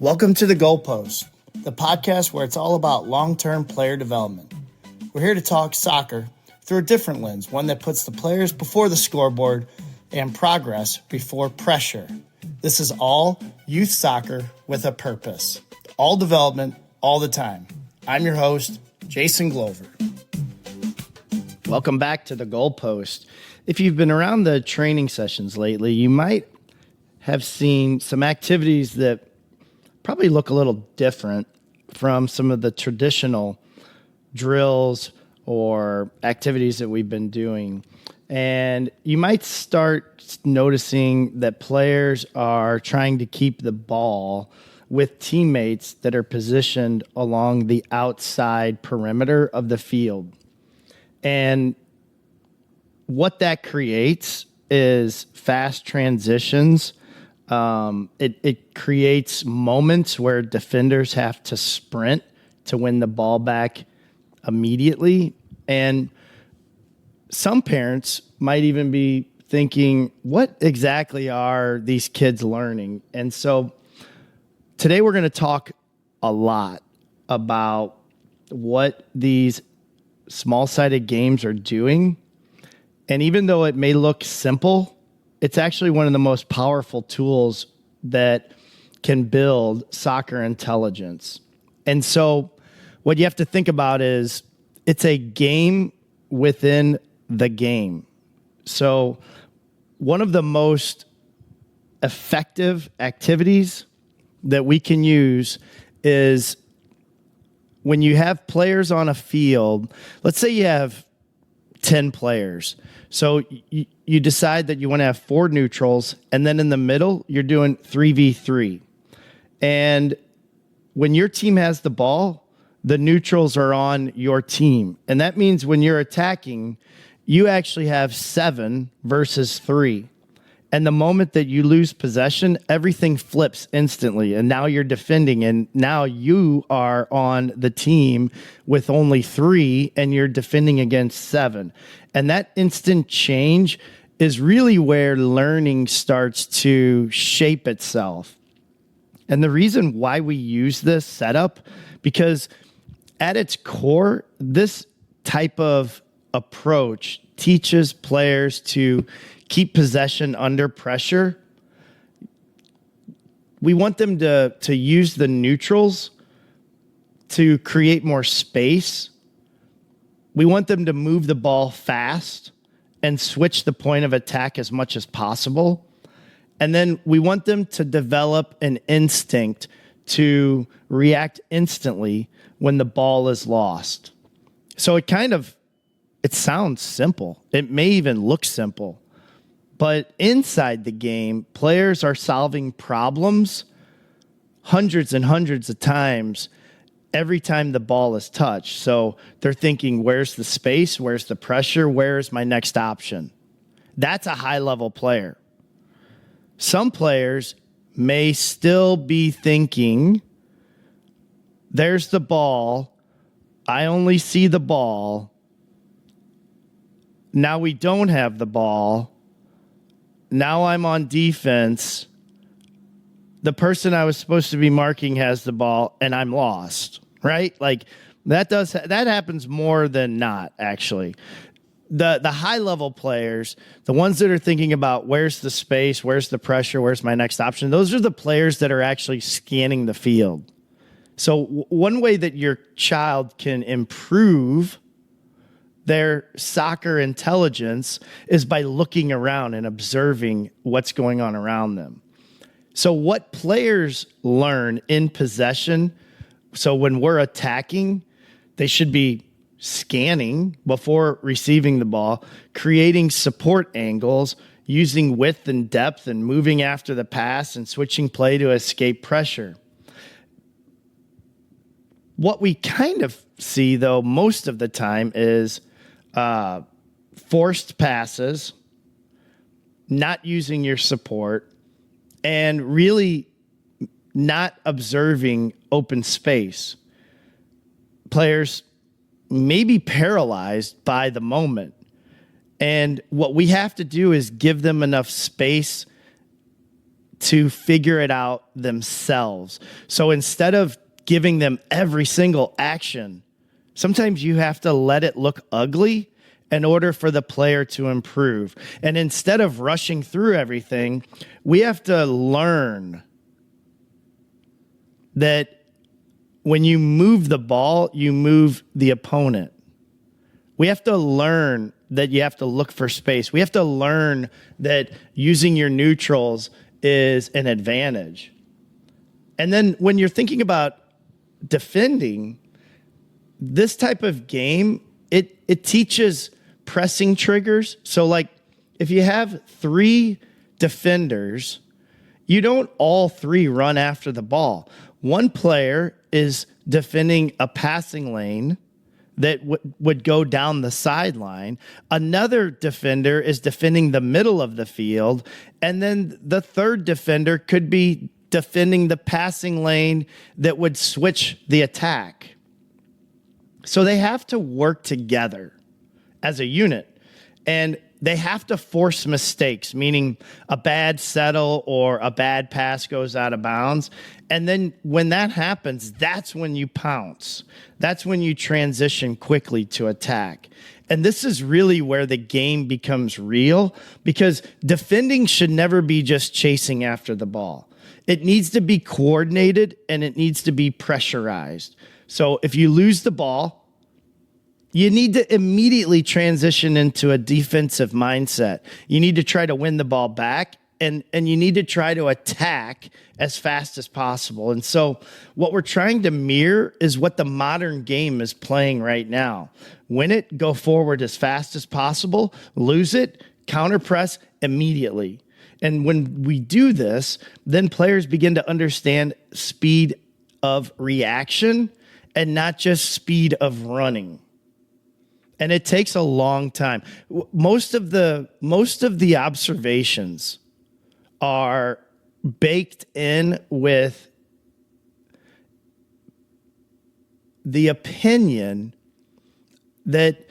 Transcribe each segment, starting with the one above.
Welcome to the Goalpost, the podcast where it's all about long-term player development. We're here to talk soccer through a different lens, one that puts the players before the scoreboard and progress before pressure. This is all youth soccer with a purpose. All development, all the time. I'm your host, Jason Glover. Welcome back to the Goalpost. If you've been around the training sessions lately, you might have seen some activities that probably look a little different from some of the traditional drills or activities that we've been doing. And you might start noticing that players are trying to keep the ball with teammates that are positioned along the outside perimeter of the field. And what that creates is fast transitions. It creates moments where defenders have to sprint to win the ball back immediately. And some parents might even be thinking, what exactly are these kids learning? And so today we're going to talk a lot about what these small-sided games are doing. And even though it may look simple, it's actually one of the most powerful tools that can build soccer intelligence. And so what you have to think about is it's a game within the game. So one of the most effective activities that we can use is when you have players on a field. Let's say you have 10 players. So you decide that you want to have 4 neutrals, and then in the middle, you're doing 3v3. And when your team has the ball, the neutrals are on your team. And that means when you're attacking, you actually have 7 versus 3. And the moment that you lose possession, everything flips instantly. And now you're defending, and now you are on the team with only 3, and you're defending against 7. And that instant change is really where learning starts to shape itself. And the reason why we use this setup, because at its core, this type of approach teaches players to keep possession under pressure. We want them to use the neutrals to create more space. We want them to move the ball fast and switch the point of attack as much as possible. And then we want them to develop an instinct to react instantly when the ball is lost. So it sounds simple. It may even look simple. But inside the game, players are solving problems hundreds and hundreds of times every time the ball is touched. So they're thinking, where's the space? Where's the pressure? Where's my next option? That's a high-level player. Some players may still be thinking, there's the ball. I only see the ball. Now we don't have the ball. Now I'm on defense. The person I was supposed to be marking has the ball, and I'm lost, right? Like that happens more than not, actually. The high-level players, the ones that are thinking about where's the space, where's the pressure, where's my next option, those are the players that are actually scanning the field. So one way that your child can improve their soccer intelligence is by looking around and observing what's going on around them. So what players learn in possession, so when we're attacking, they should be scanning before receiving the ball, creating support angles, using width and depth, and moving after the pass and switching play to escape pressure. What we kind of see, though, most of the time is forced passes, not using your support, and really not observing open space. Players may be paralyzed by the moment. And what we have to do is give them enough space to figure it out themselves. So instead of giving them every single action, sometimes you have to let it look ugly in order for the player to improve. And instead of rushing through everything, we have to learn that when you move the ball, you move the opponent. We have to learn that you have to look for space. We have to learn that using your neutrals is an advantage. And then when you're thinking about defending, this type of game, it teaches pressing triggers. So like if you have 3 defenders, you don't all 3 run after the ball. One player is defending a passing lane that would go down the sideline. Another defender is defending the middle of the field. And then the third defender could be defending the passing lane that would switch the attack. So they have to work together as a unit. And they have to force mistakes, meaning a bad settle or a bad pass goes out of bounds. And then when that happens, that's when you pounce. That's when you transition quickly to attack. And this is really where the game becomes real, because defending should never be just chasing after the ball. It needs to be coordinated and it needs to be pressurized. So if you lose the ball, you need to immediately transition into a defensive mindset. You need to try to win the ball back, and you need to try to attack as fast as possible. And so what we're trying to mirror is what the modern game is playing right now. Win it, go forward as fast as possible, lose it, counter press immediately. And when we do this, then players begin to understand speed of reaction and not just speed of running. And it takes a long time. Most of the observations are baked in with the opinion that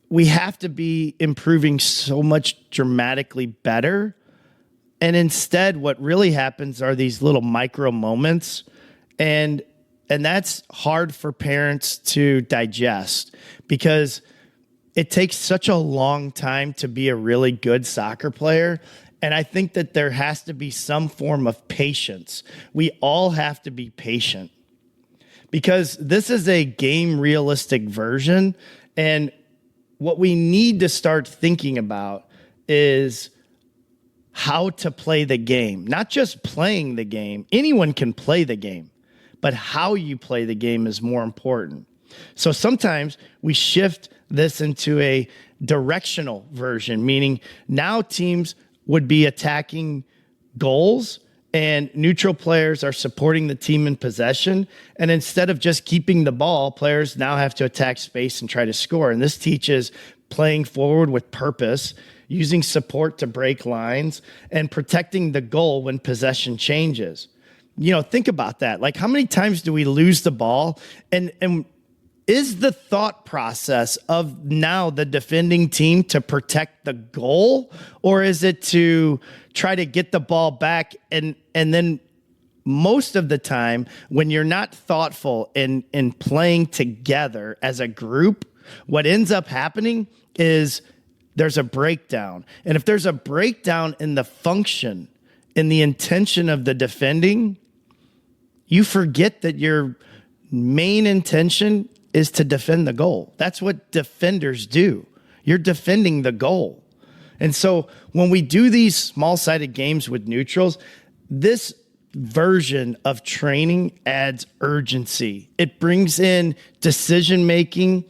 we have to be improving so much dramatically better. And instead, what really happens are these little micro moments. And that's hard for parents to digest, because it takes such a long time to be a really good soccer player. And I think that there has to be some form of patience. We all have to be patient, because this is a game realistic version. And what we need to start thinking about is how to play the game, not just playing the game. Anyone can play the game, but how you play the game is more important. So sometimes we shift this into a directional version, meaning now teams would be attacking goals and neutral players are supporting the team in possession. And instead of just keeping the ball, players now have to attack space and try to score. And this teaches playing forward with purpose, using support to break lines, and protecting the goal when possession changes. You know, think about that. Like, how many times do we lose the ball? And is the thought process of now the defending team to protect the goal, or is it to try to get the ball back? And then most of the time, when you're not thoughtful in playing together as a group, what ends up happening is there's a breakdown. And if there's a breakdown in the function, in the intention of the defending, you forget that your main intention is to defend the goal. That's what defenders do. You're defending the goal. And so when we do these small-sided games with neutrals, this version of training adds urgency. It brings in decision-making,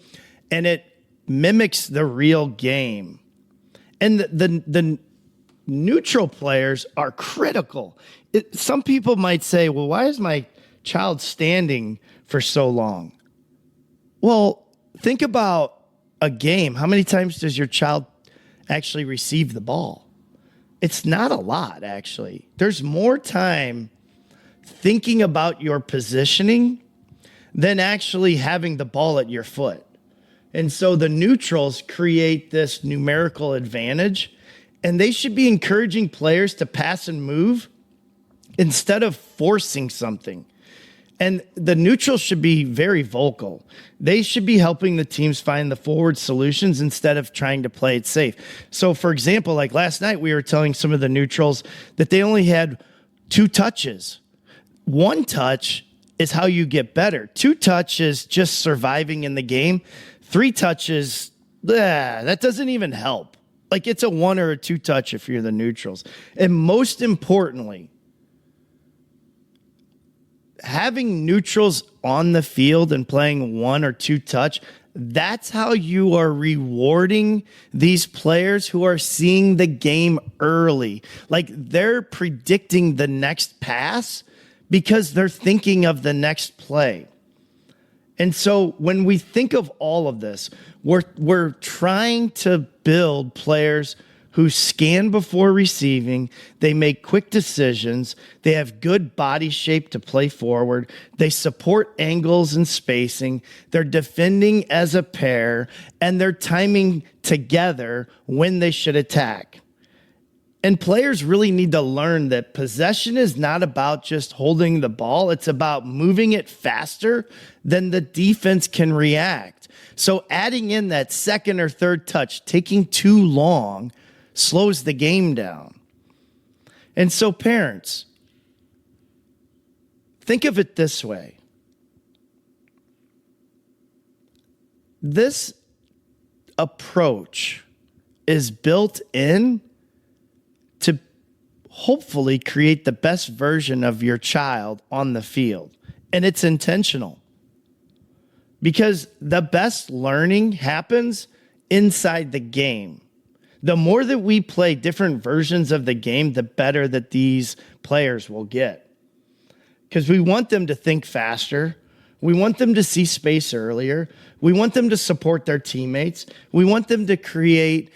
and it mimics the real game. And the neutral players are critical. Some people might say, well, why is my child standing for so long? Well, think about a game. How many times does your child actually receive the ball? It's not a lot, actually. There's more time thinking about your positioning than actually having the ball at your foot. And so the neutrals create this numerical advantage, And they should be encouraging players to pass and move instead of forcing something. And the neutrals should be very vocal. They should be helping the teams find the forward solutions instead of trying to play it safe. So, for example, like last night, we were telling some of the neutrals that they only had 2 touches. 1 touch is how you get better. 2 touches, just surviving in the game. 3 touches, that doesn't even help. Like, it's a 1 or a 2 touch if you're the neutrals. And most importantly, having neutrals on the field and playing 1 or 2 touch, that's how you are rewarding these players who are seeing the game early. Like, they're predicting the next pass because they're thinking of the next play. And so when we think of all of this, we're trying to build players who scan before receiving, they make quick decisions, they have good body shape to play forward, they support angles and spacing, they're defending as a pair, and they're timing together when they should attack. And players really need to learn that possession is not about just holding the ball, it's about moving it faster than the defense can react. So adding in that second or third touch, taking too long, slows the game down. And so parents, think of it this way. This approach is built in to hopefully create the best version of your child on the field. And it's intentional. Because the best learning happens inside the game. The more that we play different versions of the game, the better that these players will get. Because we want them to think faster. We want them to see space earlier. We want them to support their teammates. We want them to create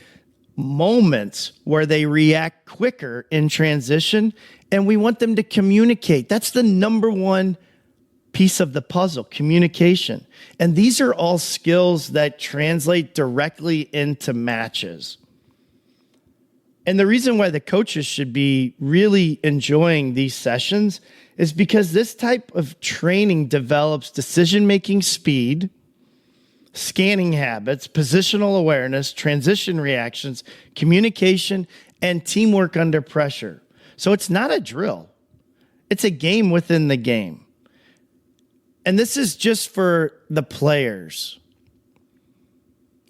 moments where they react quicker in transition. And we want them to communicate. That's the number one piece of the puzzle, communication. And these are all skills that translate directly into matches. And the reason why the coaches should be really enjoying these sessions is because this type of training develops decision-making speed, scanning habits, positional awareness, transition reactions, communication, and teamwork under pressure. So it's not a drill. It's a game within the game. And this is just for the players.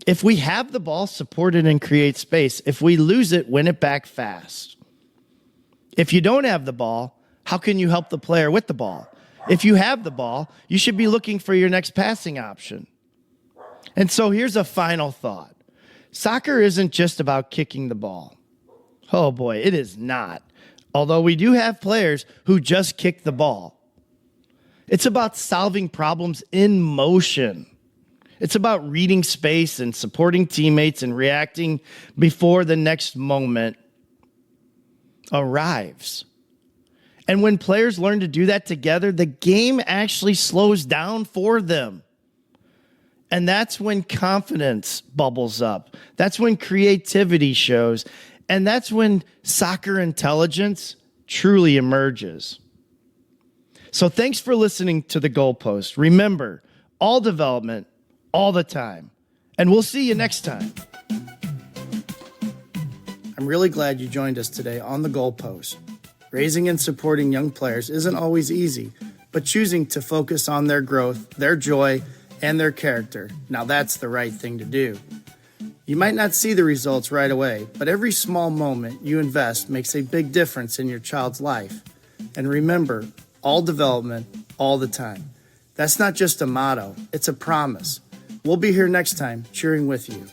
If we have the ball, support it and create space. If we lose it, win it back fast. If you don't have the ball, how can you help the player with the ball? If you have the ball, you should be looking for your next passing option. And so here's a final thought. Soccer isn't just about kicking the ball. Oh boy, it is not. Although we do have players who just kick the ball. It's about solving problems in motion. It's about reading space and supporting teammates and reacting before the next moment arrives. And when players learn to do that together, the game actually slows down for them. And that's when confidence bubbles up. That's when creativity shows. And that's when soccer intelligence truly emerges. So thanks for listening to The Goalpost. Remember, all development, all the time. And we'll see you next time. I'm really glad you joined us today on The Goalpost. Raising and supporting young players isn't always easy, but choosing to focus on their growth, their joy, and their character, now that's the right thing to do. You might not see the results right away, but every small moment you invest makes a big difference in your child's life. And remember, all development, all the time. That's not just a motto, it's a promise. We'll be here next time cheering with you.